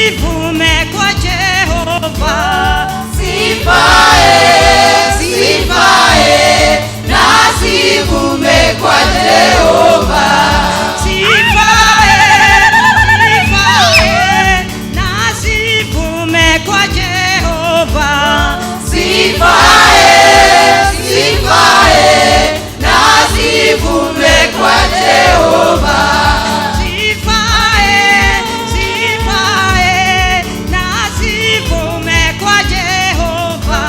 zivume kwa Jehova. Sifae na zivume kwa Jehova. Sifae na zivume kwa Jehova. Sifae na zivume kwa Jehova. Sifae na zivume kwa Jehova.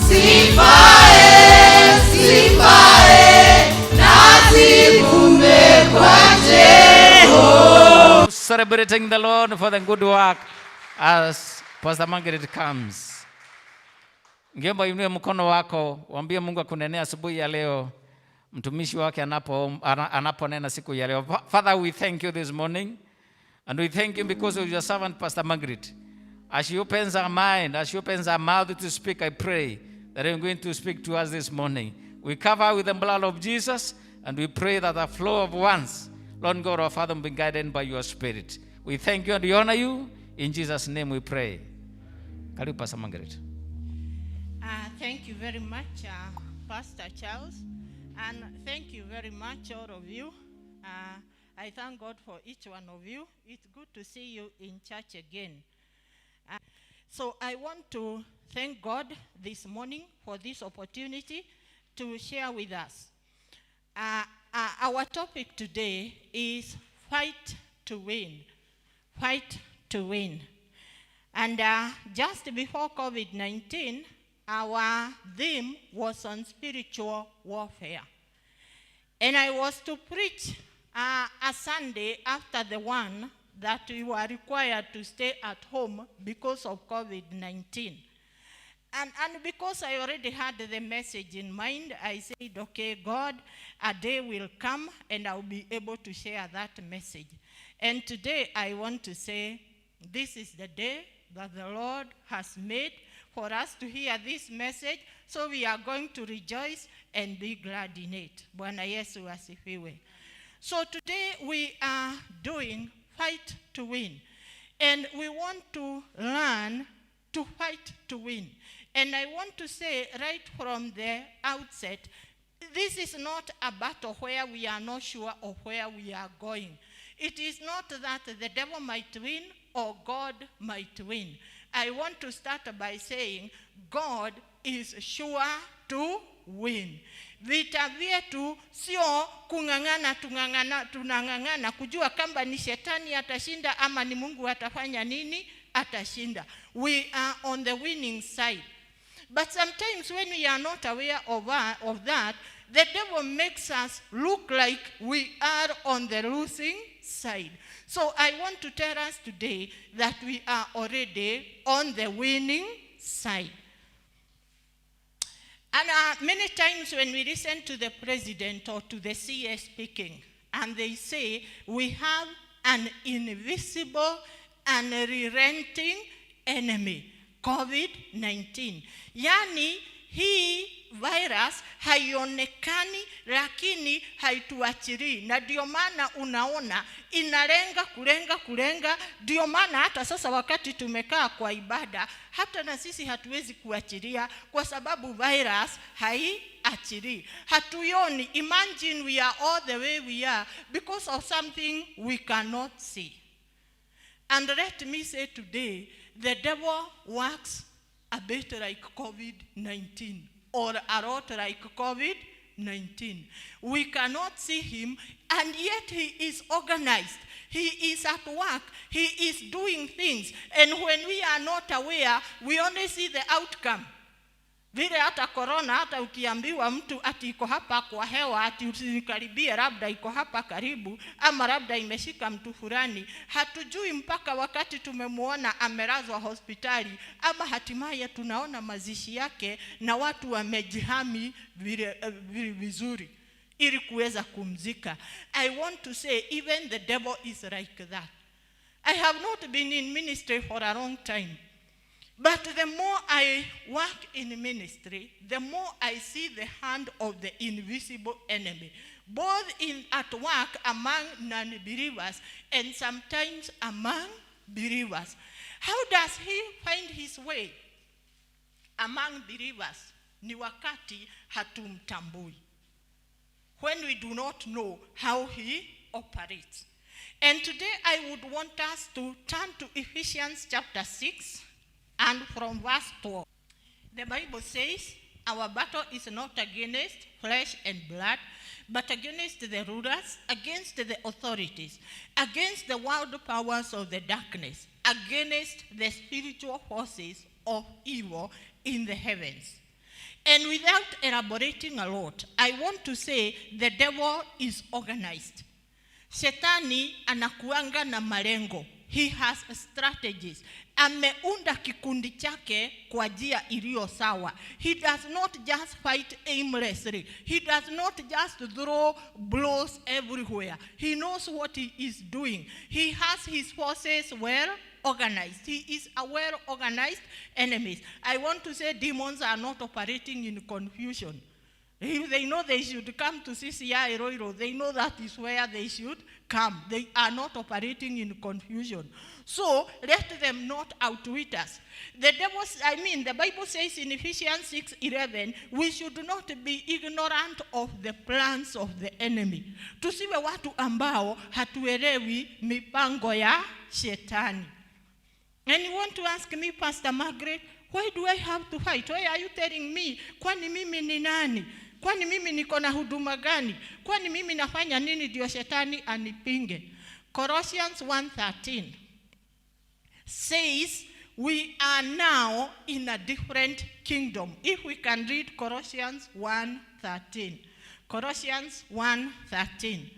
Sifae na zivume kwa Jehova. Celebrating the Lord for the good work as Pastor Margaret comes. Ngeomba inue mkono wako, waambie Mungu akunenea asubuhi ya leo, mtumishi wake anaponena siku ya leo. Father, we thank you this morning, and we thank you because of your servant Pastor Margaret. As she opens her mind, as she opens her mouth to speak, I pray that you're going to speak to us this morning. We cover with the blood of Jesus, and we pray that the flow of once, Lord God, our Father, be guided by your Spirit. We thank you and we honor you. In Jesus' name we pray. Karibu Pastor Margaret. Thank you very much, Pastor Charles, and thank you very much, all of you. I thank God for each one of you. It's good to see you in church again. So I want to thank God this morning for this opportunity to share with us. Our topic today is Fight to Win. Fight to Win. And just before COVID-19, our theme was on spiritual warfare. And I was to preach a Sunday after the one that we were required to stay at home because of COVID-19. And because I already had the message in mind, I said, okay, God, a day will come and I'll be able to share that message. And today I want to say, this is the day that the Lord has made for us to hear this message, so we are going to rejoice and be glad in it. Bwana Yesu asifiwe. So today we are doing Fight to Win, and we want to learn to fight to win. And I want to say right from the outset, this is not a battle where we are not sure of where we are going. It is not that the devil might win or God might win. I want to start by saying God is sure to win. Vita vyetu sio tunang'ang'ana kujua kamba ni shetani atashinda ama ni Mungu atafanya nini, atashinda. We are on the winning side. But sometimes when we are not aware of that, the devil makes us look like we are on the losing side. So I want to tell us today that we are already on the winning side. And many times when we listen to the president or to the CS speaking, and they say we have an invisible and relenting enemy, COVID-19. Yani hii virus haionekani lakini haituachiri, na ndio maana unaona inalenga kulenga. Ndio maana hata sasa wakati tumekaa kwa ibada, hata na sisi hatuwezi kuachiria kwa sababu virus haiachiri. Hatuyoni. Imagine we are all the way we are because of something we cannot see. And let me say today, the devil works a bit like COVID-19 or a lot like COVID-19. We cannot see him, and yet he is organized. He is at work. He is doing things. And when we are not aware, we only see the outcome. Vile hata corona, hata ukiambiwa mtu ati iko hapa kwa hewa, ati usinikaribie, labda iko hapa karibu, ama labda imeshika mtu fulani, hatujui mpaka wakati tumemuona amelazwa hospitali, ama hatimaye tunaona mazishi yake na watu wamejihami vizuri ili kuweza kumzika. I want to say even the devil is like that. I have not been in ministry for a long time. But the more I work in ministry, the more I see the hand of the invisible enemy, both at work among non-believers and sometimes among believers. How does he find his way among believers? Ni wakati hatumtambui. When we do not know how he operates. And today I would want us to turn to Ephesians chapter 6 and from verse 12. The Bible says, our battle is not against flesh and blood, but against the rulers, against the authorities, against the world powers of the darkness, against the spiritual forces of evil in the heavens. And without elaborating a lot, I want to say the devil is organized. Shetani anakuanga na malengo. He has strategies. Ameunda kikundi chake kwa njia iliyo sawa. He does not just fight aimlessly. He does not just throw blows everywhere. He knows what he is doing. He has his forces well organized. He is a well-organized enemy. I want to say demons are not operating in confusion. If they know they should come to CCI Roiro, they know that is where they should come. They are not operating in confusion. So let them not outwit us. The Bible says in Ephesians 6:11, we should not be ignorant of the plans of the enemy. Tusiwe watu ambao hatuelewi mipango ya shetani. And you want to ask me, Pastor Margaret, why do I have to fight? Why are you telling me? Kwani mimi ni nani? Kwani mimi niko na huduma gani? Kwani mimi nafanya nini ndio shetani anipinge? Colossians 1:13 says we are now in a different kingdom. If we can read Colossians 1:13. Colossians 1:13.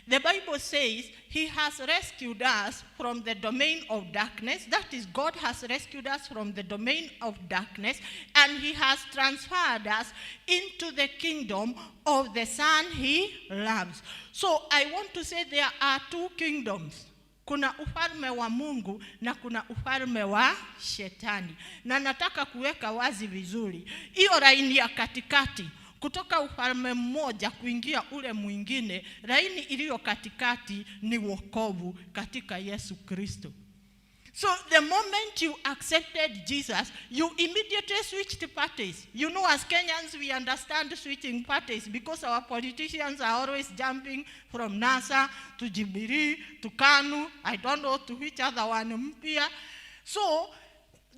The Bible says he has rescued us from the domain of darkness. That is, God has rescued us from the domain of darkness, and he has transferred us into the kingdom of the Son he loves. So I want to say there are two kingdoms. Kuna ufalme wa Mungu na kuna ufalme wa shetani. Na nataka kuweka wazi vizuri. Hiyo laini ya katikati, kutoka ufalme mmoja kuingia ule mwingine, laini iliyo katikati ni wokovu katika Yesu Kristo. So the moment you accepted Jesus, you immediately switched parties. You know, as Kenyans, we understand switching parties because our politicians are always jumping from NASA to Jubilee to KANU, I don't know to which other one mpya. So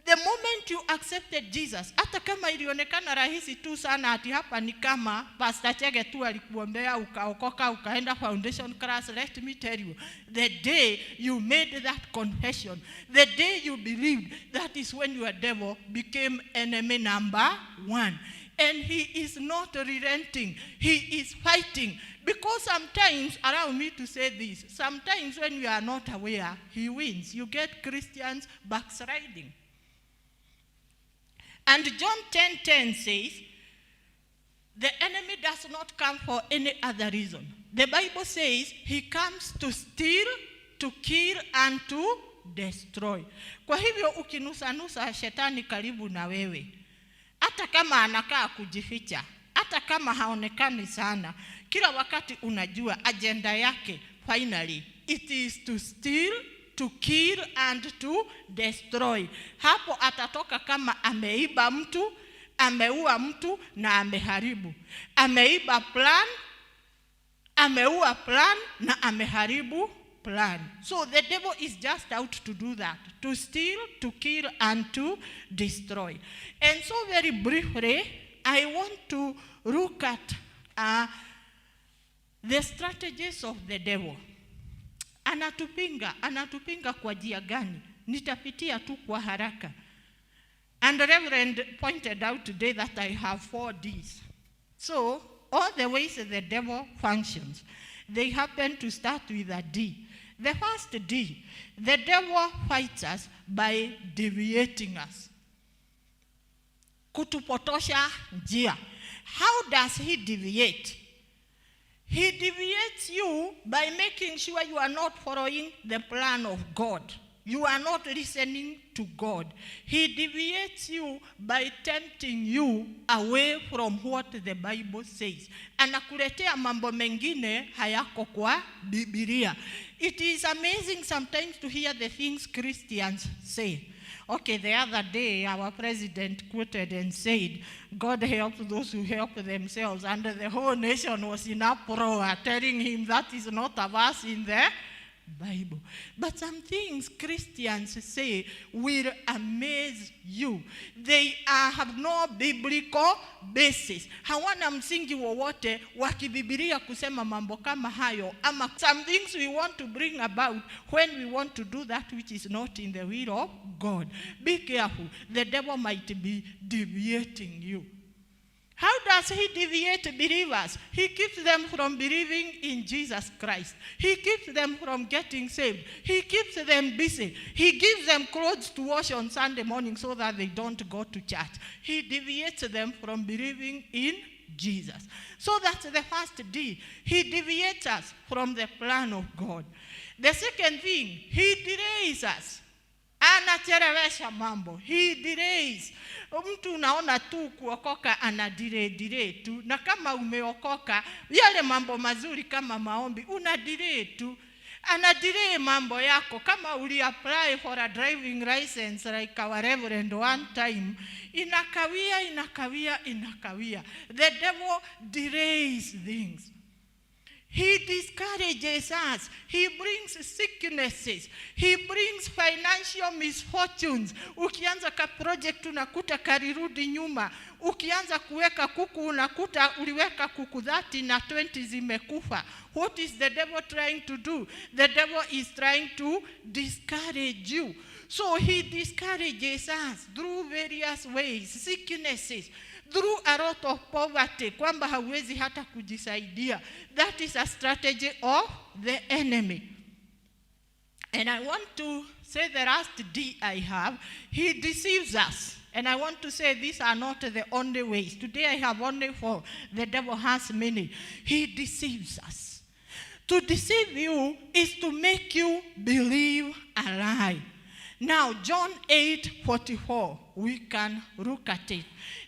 the moment you accepted Jesus, hata kama ilionekana rahisi tu sana ati hapa ni kama Pastor Chege tu alikuombea ukaokoka ukaenda foundation class, let me tell you, the day you made that confession, the day you believed, that is when your devil became enemy number one. And he is not relenting. He is fighting. Because sometimes, allow me to say this, sometimes when you are not aware, he wins. You get Christians backsliding. And John 10:10 says, the enemy does not come for any other reason. The Bible says he comes to steal, to kill, and to destroy. Kwa hivyo ukinusa shetani karibu na wewe, hata kama anakaa kujificha, hata kama haonekani sana, kila wakati unajua agenda yake, finally, it is to steal, to kill and to destroy. Hapo atatoka kama ameiba mtu, ameua mtu na ameharibu. Ameiba plan, ameua plan na ameharibu plan. So the devil is just out to do that, to steal, to kill and to destroy. And so very briefly, I want to look at the strategies of the devil. Anatupinga kwa njia gani? Nitapitia tu kwa haraka. And the Reverend pointed out today that I have 4 Ds. So, all the ways the devil functions, they happen to start with a D. The first D, the devil fights us by deviating us. Kutupotosha njia. How does he deviate? He deviates you by making sure you are not following the plan of God. You are not listening to God. He deviates you by tempting you away from what the Bible says. Anakuletea mambo mengine hayako kwa Biblia. It is amazing sometimes to hear the things Christians say. Okay, the other day our president quoted and said, God helps those who help themselves. And the whole nation was in uproar, telling him that is not a verse in the Bible. But some things Christians say will amaze you. They have no biblical basis. Hawana msingi wowote wa kibibilia kusema mambo kama hayo. Ama some things we want to bring about when we want to do that which is not in the will of God. Be careful. The devil might be deviating you. How does he deviate believers? He keeps them from believing in Jesus Christ. He keeps them from getting saved. He keeps them busy. He gives them clothes to wash on Sunday morning so that they don't go to church. He deviates them from believing in Jesus. So that's the first D. He deviates us from the plan of God. The second thing, he delays us. Anachelewesha mambo. He delays. Mtu unaona tu kuokoka ana delay tu. Na kama umeokoka, yale mambo mazuri kama maombi, una delay tu. Ana delay mambo yako. Kama uli apply for a driving license like our reverend one time, inakawia. The devil delays things. He discourages us. He brings sicknesses. He brings financial misfortunes. Ukianza ka project unakuta karirudi nyuma. Ukianza kuweka kuku unakuta uliweka kuku 30 na 20 zimekufa. What is the devil trying to do? The devil is trying to discourage you. So he discourages us through various ways, sicknesses, through a lot of poverty, kwamba hawezi hata kujisaidia. That is a strategy of the enemy. And I want to say the last D I have, he deceives us. And I want to say these are not the only ways. Today I have only 4. The devil has many. He deceives us. To deceive you is to make you believe a lie. Now, John 8:44, we can look at it.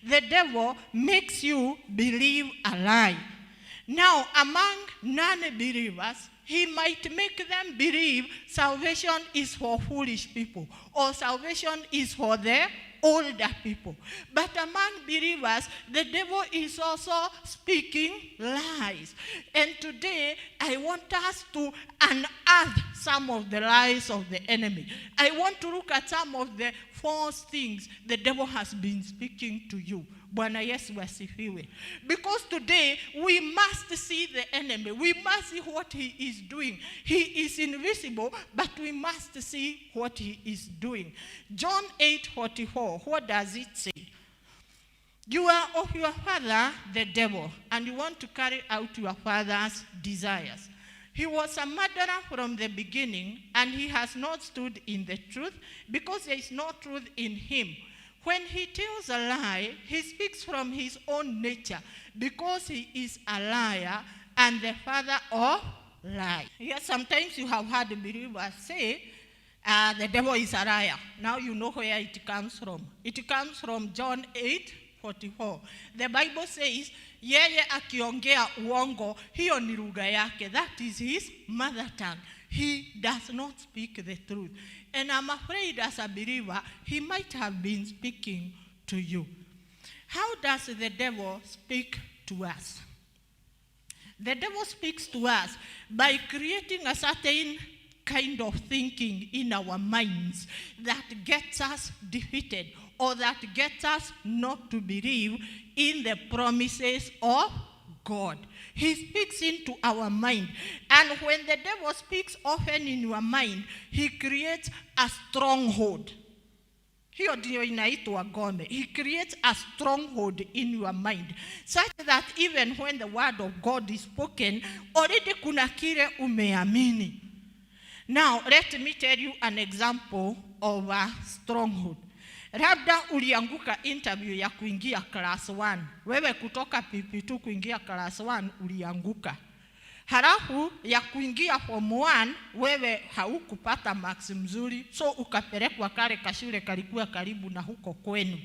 The devil makes you believe a lie. Now, among non-believers, he might make them believe salvation is for foolish people or salvation is for the older people. But among believers, the devil is also speaking lies. And today, I want us to unearth some of the lies of the enemy. I want to look at some of the false things the devil has been speaking to you. Bwana Yesu asifiwe. Because today, we must see the enemy. We must see what he is doing. He is invisible, but we must see what he is doing. John 8:44, what does it say? You are of your father, the devil, and you want to carry out your father's desires. He was a murderer from the beginning, and he has not stood in the truth, because there is no truth in him. When he tells a lie, he speaks from his own nature, because he is a liar and the father of lies. Yes, sometimes you have heard believers say, the devil is a liar. Now you know where it comes from. It comes from John 8:44. The Bible says, yeye akiongea uongo, hiyo ni lugha yake. That is his mother tongue. He does not speak the truth. And I'm afraid as a believer, he might have been speaking to you. How does the devil speak to us? The devil speaks to us by creating a certain kind of thinking in our minds that gets us defeated or that gets us not to believe in the promises of God. He speaks into our mind. And when the devil speaks often in your mind, he creates a stronghold. Hiyo ndio inaitwa ngome. He creates a stronghold in your mind, such that even when the word of God is spoken, already kuna kile umeamini. Now, let me tell you an example of a stronghold. Labda ulianguka interview ya kuingia class 1. Wewe kutoka PP2 kuingia class 1 ulianguka. Halafu ya kuingia form 1 wewe haukupata marks mzuri, so ukapelekwa kale kashule kalikuwa karibu na huko kwenu.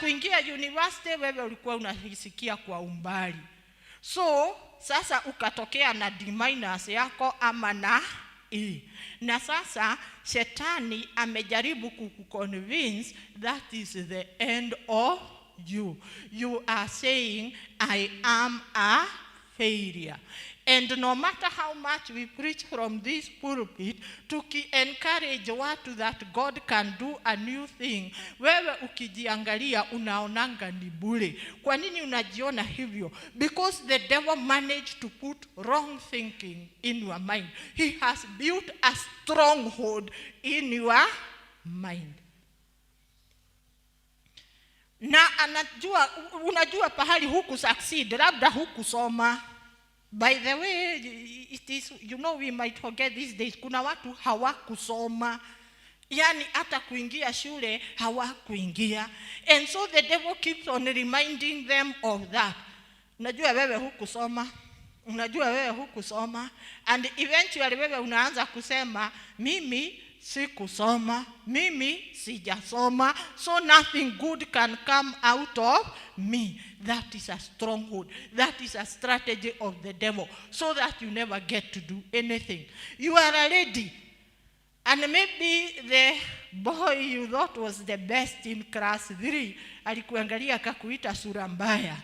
Kuingia university wewe ulikuwa unasikia kwa umbali. So sasa ukatokea na D- yako ama na E. Na sasa shetani amejaribu kukuconvince that is the end of you. You are saying I am a failure. And no matter how much we preach from this pulpit to encourage watu that God can do a new thing, wewe ukijiangalia unaonanga ni bure. Kwa nini unajiona hivyo? Because the devil managed to put wrong thinking in your mind. He has built a stronghold in your mind. Na anajua, unajua pahali huku succeed, labda huku soma. By the way, it is, you know, we might forget these days, kuna watu hawakusoma. Yani hata kuingia shule hawakuingia. And so the devil keeps on reminding them of that. Unajua wewe hukusoma. Unajua wewe hukusoma. And eventually wewe unaanza kusema, mimi sikusoma, mimi sijasoma, so nothing good can come out of me. That is a stronghold. That is a strategy of the devil, so that you never get to do anything. You are a lady, and maybe the boy you thought was the best in class 3 alikuangalia akakuita sura mbaya.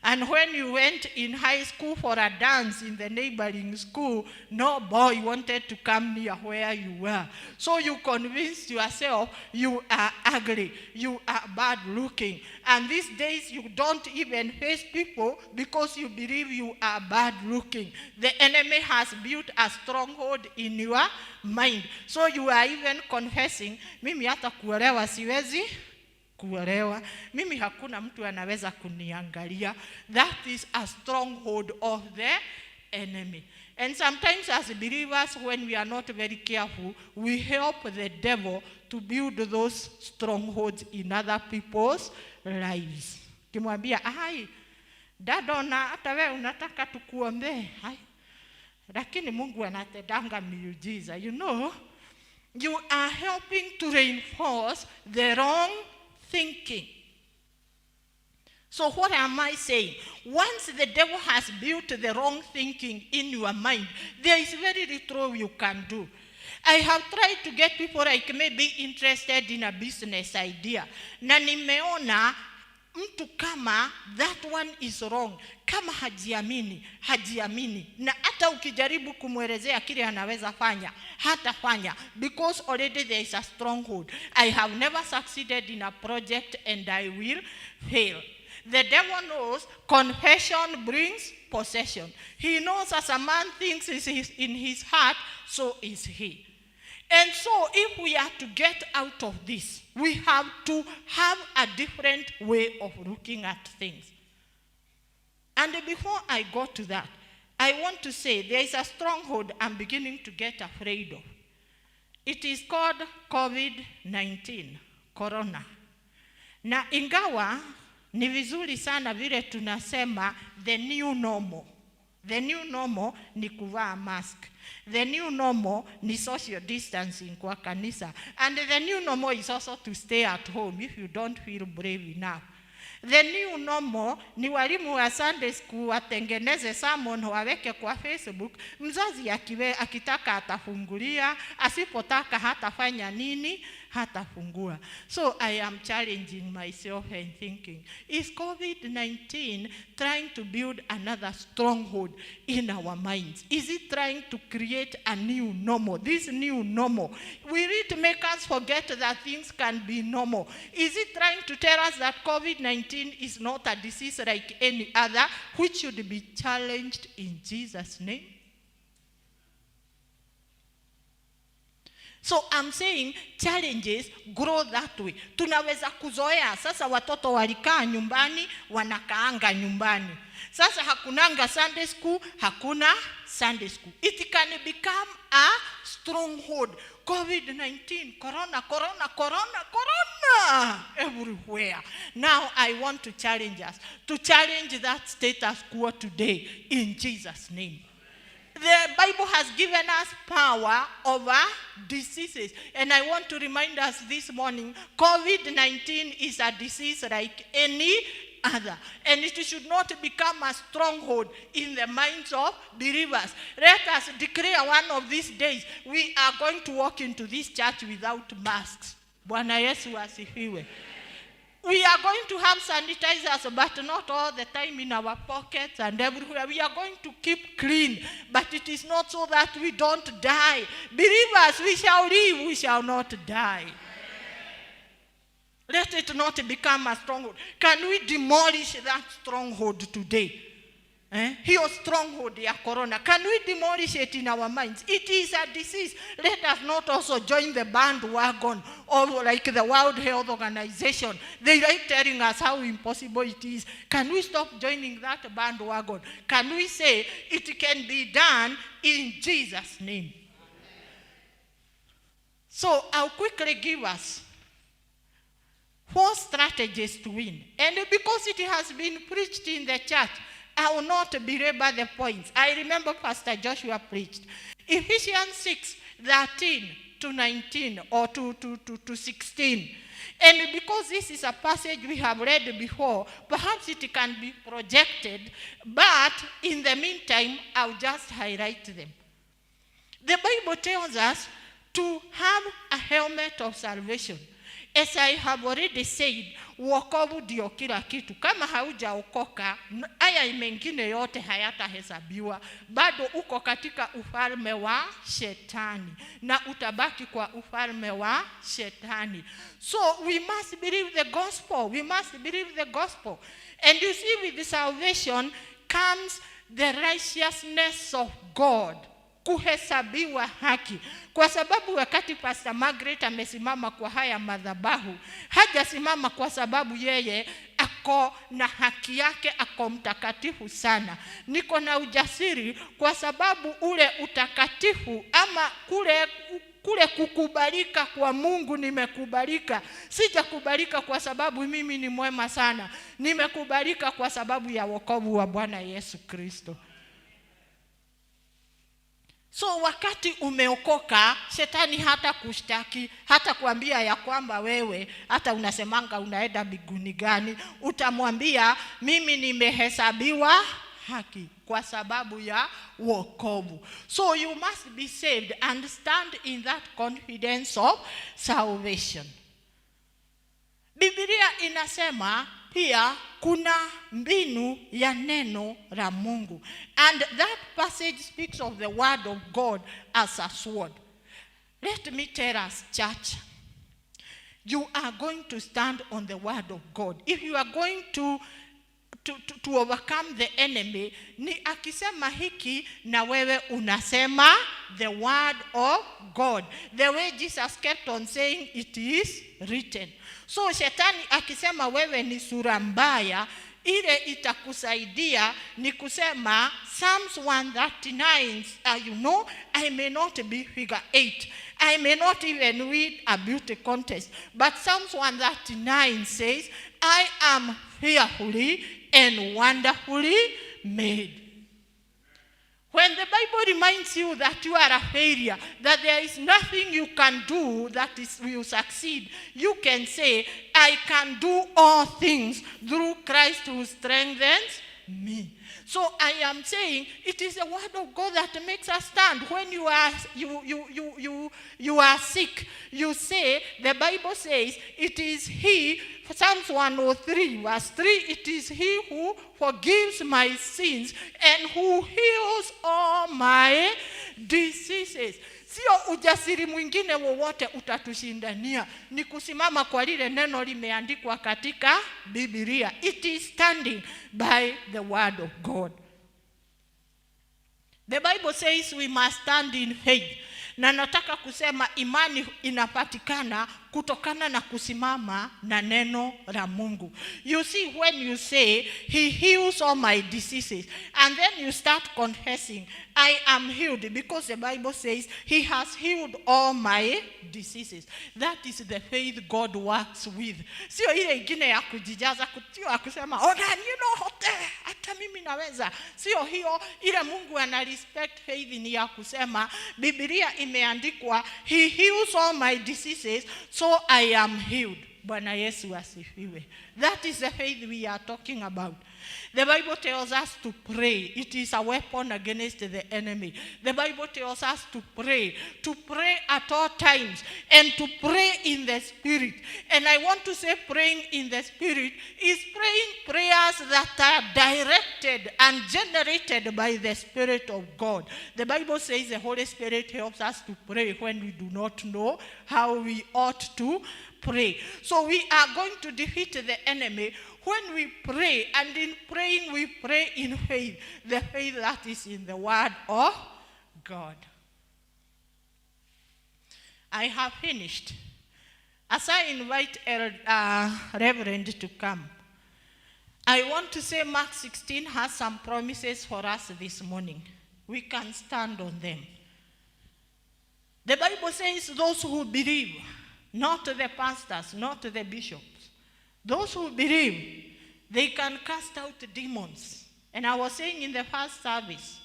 And when you went in high school for a dance in the neighboring school, no boy wanted to come near where you were. So you convinced yourself you are ugly, you are bad looking. And these days you don't even face people because you believe you are bad looking. The enemy has built a stronghold in your mind. So you are even confessing, mimi hata kuolewa siwezi kuolewa. Mimi hakuna mtu anaweza kuniangalia. That is a stronghold of the enemy. And sometimes as believers, when we are not very careful, we help the devil to build those strongholds in other people's lives. Kimwambia, ai, dadona hata wewe unataka tukuombee. Ai, lakini Mungu anatendanga miujiza. You know, you are helping to reinforce the wrong thinking. So what am I saying? Once the devil has built the wrong thinking in your mind, there is very little you can do. I have tried to get people like maybe interested in a business idea. Na nimeona mtu kama that one is wrong, kama hajiamini. Na hata ukijaribu kumwelezea kile anaweza fanya, hatafanya, because already there is a stronghold. I have never succeeded in a project and I will fail. The devil knows confession brings possession. He knows as a man thinks in his heart, so is he. And so if we are to get out of this, we have to have a different way of looking at things. And before I go to that, I want to say there is a stronghold I'm beginning to get afraid of. It is called COVID-19, corona. Na ingawa ni vizuri sana vile tunasema the new normal. The new normal ni kuvaa mask. The new normal ni social distancing kwa kanisa. And the new normal is also to stay at home if you don't feel brave enough. The new normal ni walimu wa Sunday school watengeneze sermon waweke kwa Facebook. Mzazi akitaka atafungulia, asipotaka hatafanya nini? Hatafungua. So I am challenging myself and thinking, is COVID-19 trying to build another stronghold in our minds? Is it trying to create a new normal? This new normal, will it make us forget that things can be normal? Is it trying to tell us that COVID-19 is not a disease like any other, which should be challenged in Jesus' name? So I'm saying challenges grow that way. Tunaweza kuzoea. Sasa watoto walikaa nyumbani, wanakaanga nyumbani. Sasa hakunanga Sunday school, hakuna Sunday school. It can become a stronghold. COVID-19, corona. everywhere. Now I want to challenge us to challenge that status quo today in Jesus' name. The Bible has given us power over diseases. And I want to remind us this morning, COVID-19 is a disease like any other. And it should not become a stronghold in the minds of believers. Let us declare one of these days, we are going to walk into this church without masks. Bwana Yesu asifiwe. We are going to have sanitizers, but not all the time in our pockets and everywhere. We are going to keep clean, but it is not so that we don't die. Believers, we shall live, we shall not die. Let it not become a stronghold. Can we demolish that stronghold today? Hiyo stronghold ya corona. Can we demolish it in our minds? It is a disease. Let us not also join the bandwagon or like the World Health Organization. They like telling us how impossible it is. Can we stop joining that bandwagon? Can we say it can be done in Jesus' name? So I'll quickly give us 4 strategies to win. And because it has been preached in the church, I will not belabor the points. I remember Pastor Joshua preached Ephesians 6:13-19 or to 16. And because this is a passage we have read before, perhaps it can be projected, but in the meantime, I'll just highlight them. The Bible tells us to have a helmet of salvation. As I have already said, wokovu ndio kila kitu. Kama haujaokoka, haya mengine yote hayatahesabiwa. Bado uko katika ufalme wa shetani na utabaki kwa ufalme wa shetani. So we must believe the gospel. We must believe the gospel. And you see, with the salvation comes the righteousness of God. Kuhesabiwa haki. Kwa sababu wakati Pastor Margaret amesimama kwa haya madhabahu, hajasimama kwa sababu yeye ako na haki yake, ako mtakatifu sana. Niko na ujasiri kwa sababu ule utakatifu ama kule kukubalika kwa Mungu, nimekubalika. Sijakubalika kwa sababu mimi ni mwema sana. Nimekubalika kwa sababu ya wokovu wa Bwana Yesu Kristo. So wakati umeokoka, shetani hata kushtaki, hata kuambia ya kwamba wewe hata unasemanga unaenda mbinguni gani, utamwambia mimi nimehesabiwa haki kwa sababu ya wokovu. So you must be saved and stand in that confidence of salvation. Biblia inasema pia kuna mbinu ya neno la Mungu. And that passage speaks of the word of God as a sword. Let me tell us, church, you are going to stand on the word of God. If you are going to overcome the enemy, ni akisema hiki na wewe unasema the word of God. The way Jesus kept on saying, it is written. So shetani akisema wewe ni sura mbaya, ile itakusaidia ni kusema Psalms 139, you know, I may not be figure 8. I may not even win a beauty contest. But Psalms 139 says, I am fearfully and wonderfully made. When the Bible reminds you that you are a failure, that there is nothing you can do that will succeed, you can say, I can do all things through Christ who strengthens me. So I am saying it is the word of God that makes us stand. When you are sick, you say, the Bible says, it is he, Psalms 103 verse 3, it is he who forgives my sins and who heals all my diseases. Sio ujasiri mwingine wowote utatushindania, ni kusimama kwa lile neno limeandikwa katika Biblia. It is standing by the word of God. The Bible says we must stand in faith. Na nataka kusema imani inapatikana kutokana na kusimama na neno la Mungu. You see, when you say, he heals all my diseases, and then you start confessing, I am healed, because the Bible says he has healed all my diseases. That is the faith God works with. Sio ile ingine ya kujijaza, sio ya kusema, oh, you know, hote, hata mimi naweza. Sio hiyo, ile Mungu ana respect faith ni ya kusema, Biblia imeandikwa, he heals all my diseases, so I am healed. Bwana Yesu asifiwe. That is the faith we are talking about. The Bible tells us to pray. It is a weapon against the enemy. The Bible tells us to pray at all times, and to pray in the Spirit. And I want to say praying in the Spirit is praying prayers that are directed and generated by the Spirit of God. The Bible says the Holy Spirit helps us to pray when we do not know how we ought to pray. So we are going to defeat the enemy when we pray, and in praying we pray in faith, the faith that is in the word of God. I have finished. As I invite Reverend to come, I want to say Mark 16 has some promises for us this morning. We can stand on them. The Bible says those who believe, not the pastors, not the bishops, those who believe, they can cast out demons. And I was saying in the first service,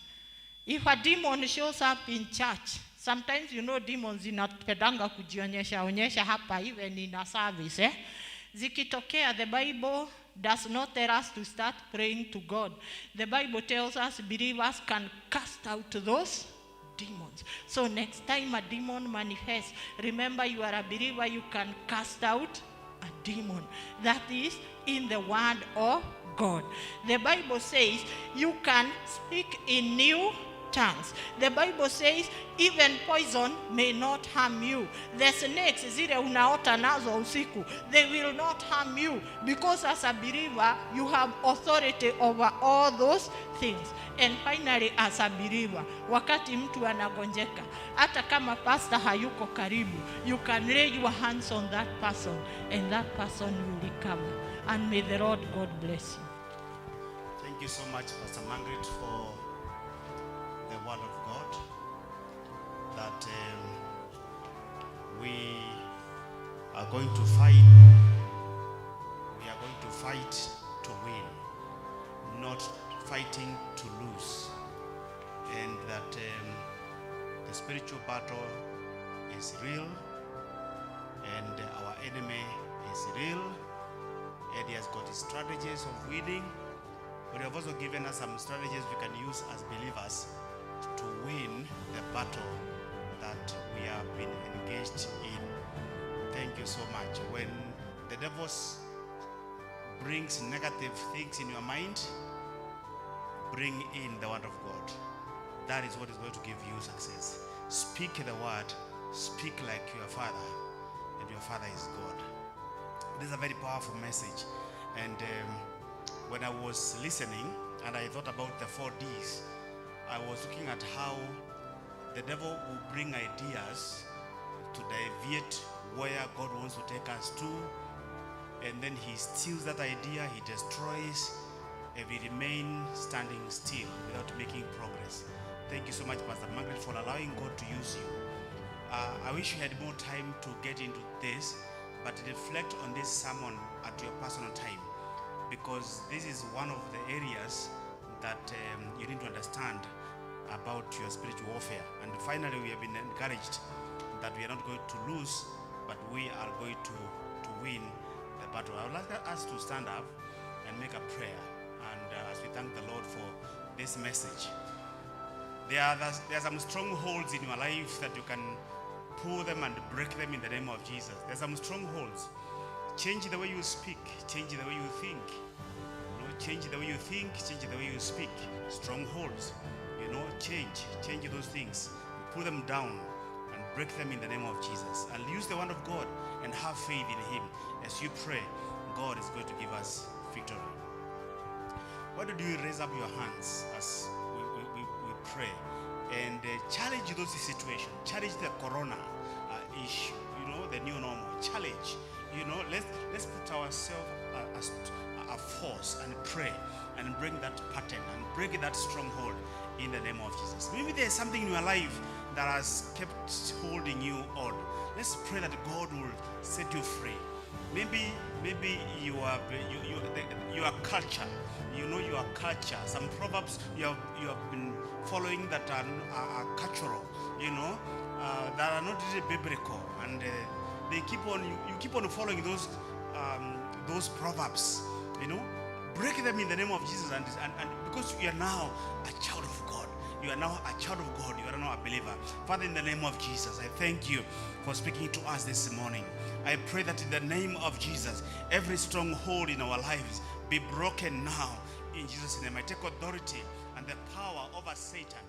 if a demon shows up in church, sometimes you know demons inapendanga kujionyesha hapa even in a service. Zikitokea, the Bible does not tell us to start praying to God. The Bible tells us believers can cast out those demons. So next time a demon manifests, remember you are a believer, you can cast out a demon. That is in the word of God. The Bible says you can speak in new tongues. The Bible says even poison may not harm you. The snakes zile unaota nazo usiku, they will not harm you, because as a believer you have authority over all those things. And finally, as a believer, wakati mtu anagonjeka, hata kama pastor hayuko karibu, you can lay your hands on that person and that person will recover. And may the Lord God bless you. Thank you so much, Pastor Margaret, for the word of God, that we are going to fight. We are going to fight to win, not fighting to lose. And that the spiritual battle is real, and our enemy is real, and he has got his strategies of winning. But he has also given us some strategies we can use as believers to win the battle that we have been engaged in. Thank you so much. When the devil brings negative things in your mind, bring in the word of God. That is what is going to give you success. Speak the word, speak like your father, and your father is God. This is a very powerful message. And when I was listening and I thought about the 4 Ds, I was looking at how the devil will bring ideas to deviate where God wants to take us to, and then he steals that idea, he destroys, and we remain standing still without making progress. Thank you so much, Pastor Margaret, for allowing God to use you. I wish you had more time to get into this, but reflect on this sermon at your personal time, because this is one of the areas that you need to understand about your spiritual warfare. And finally, we have been encouraged that we are not going to lose, but we are going to win the battle. I would like us to stand up and make a prayer, and as we thank the Lord for this message. There are some strongholds in your life that you can pull them and break them in the name of Jesus. There are some strongholds. Change the way you speak, change the way you think. Change the way you think, change the way you speak. Strongholds, change those things. Pull them down and break them in the name of Jesus. And use the word of God and have faith in him. As you pray, God is going to give us victory. Why don't you raise up your hands as we pray and challenge those situations, challenge the corona issue, the new normal. Challenge. Let's put ourselves as a force and pray and bring that pattern and break that stronghold in the name of Jesus. Maybe there's something in your life that has kept holding you on. Let's pray that God will set you free. Maybe your culture, your culture. Some proverbs you have been following that are cultural, that are not really biblical, and you keep on following those proverbs. Break them in the name of Jesus, and because you are now a child of God. You are now a child of God. You are now a believer. Father, in the name of Jesus, I thank you for speaking to us this morning. I pray that in the name of Jesus, every stronghold in our lives be broken now. In Jesus' name, I take authority and the power over Satan